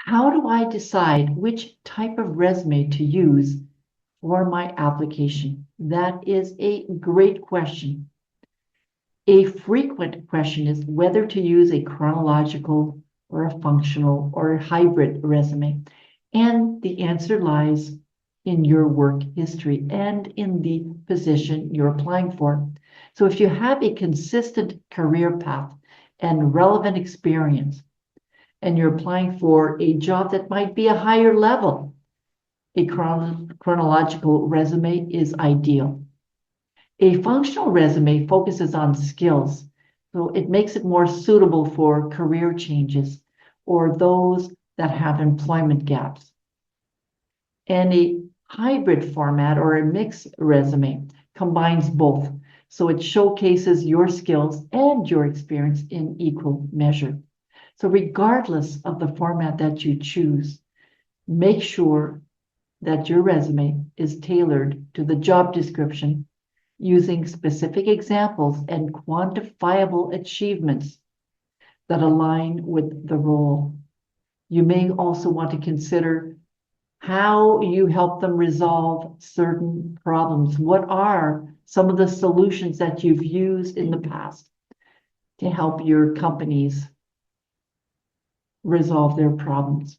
How do I decide which type of resume to use for my application? That is a great question. A frequent question is whether to use a chronological or a functional or a hybrid resume. And the answer lies in your work history and in the position you're applying for. So if you have a consistent career path and relevant experience, and you're applying for a job that might be a higher level, a chronological resume is ideal. A functional resume focuses on skills, so it makes it more suitable for career changes or those that have employment gaps. And a hybrid format or a mixed resume combines both, so it showcases your skills and your experience in equal measure. So regardless of the format that you choose, make sure that your resume is tailored to the job description using specific examples and quantifiable achievements that align with the role. You may also want to consider how you help them resolve certain problems. What are some of the solutions that you've used in the past to help your companies resolve their problems?